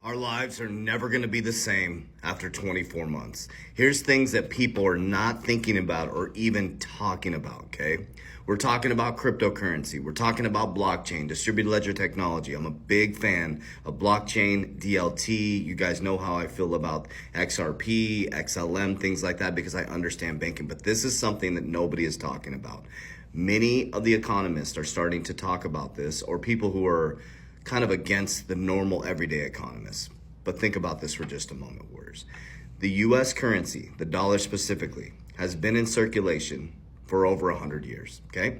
Our lives are never going to be the same after 24 months. Here's things that people are not thinking about or even talking about, okay? We're talking about cryptocurrency. We're talking about blockchain, distributed ledger technology. I'm a big fan of blockchain, DLT. You guys know how I feel about XRP, XLM, things like that, because I understand banking. But this is something that nobody is talking about. Many of the economists are starting to talk about this, or people who are kind of against the normal everyday economists. But think about this for just a moment, warriors. The US currency, the dollar specifically, has been in circulation for over 100 years, okay?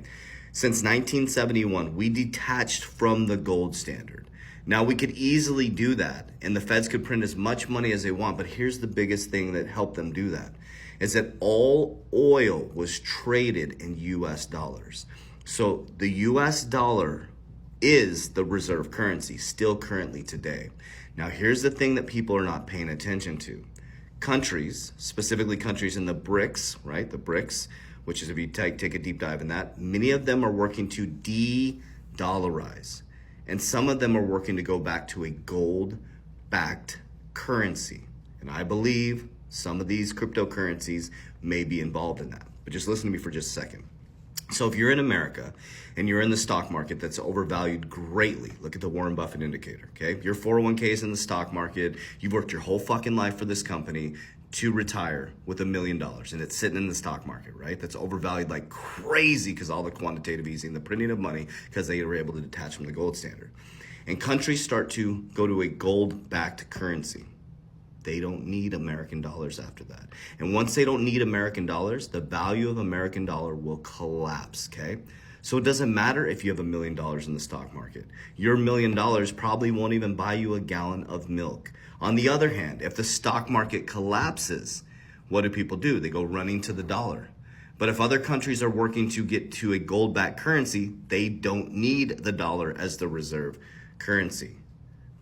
Since 1971, we detached from the gold standard. Now, we could easily do that, and the feds could print as much money as they want, but here's the biggest thing that helped them do that, is that all oil was traded in US dollars. So the US dollar is the reserve currency still currently today. Now, here's the thing that people are not paying attention to. Countries, specifically countries in the BRICS, right? The BRICS, which is, if you take a deep dive in that, many of them are working to de-dollarize. And some of them are working to go back to a gold-backed currency. And I believe some of these cryptocurrencies may be involved in that. But just listen to me for just a second. So if you're in America and you're in the stock market that's overvalued greatly, look at the Warren Buffett indicator, okay? Your 401k is in the stock market. You've worked your whole fucking life for this company to retire with $1 million, and it's sitting in the stock market, right? That's overvalued like crazy because all the quantitative easing, the printing of money, because they were able to detach from the gold standard. And countries start to go to a gold-backed currency. They don't need American dollars after that. And once they don't need American dollars, the value of American dollar will collapse, okay? So it doesn't matter if you have $1 million in the stock market. Your $1 million probably won't even buy you a gallon of milk. On the other hand, if the stock market collapses, what do people do? They go running to the dollar. But if other countries are working to get to a gold-backed currency, they don't need the dollar as the reserve currency.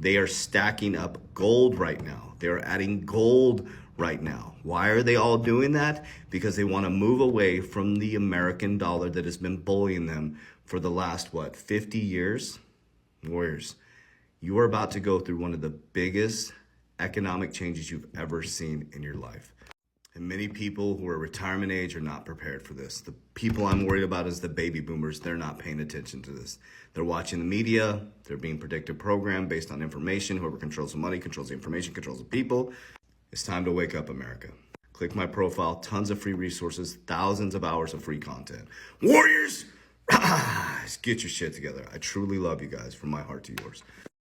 They are stacking up gold right now. They are adding gold right now. Why are they all doing that? Because they want to move away from the American dollar that has been bullying them for the last, 50 years? Warriors, you are about to go through one of the biggest economic changes you've ever seen in your life. And many people who are retirement age are not prepared for this. The people I'm worried about is the baby boomers. They're not paying attention to this. They're watching the media. They're being predictive programmed based on information. Whoever controls the money, controls the information, controls the people. It's time to wake up, America. Click my profile, tons of free resources, thousands of hours of free content. Warriors, get your shit together. I truly love you guys from my heart to yours.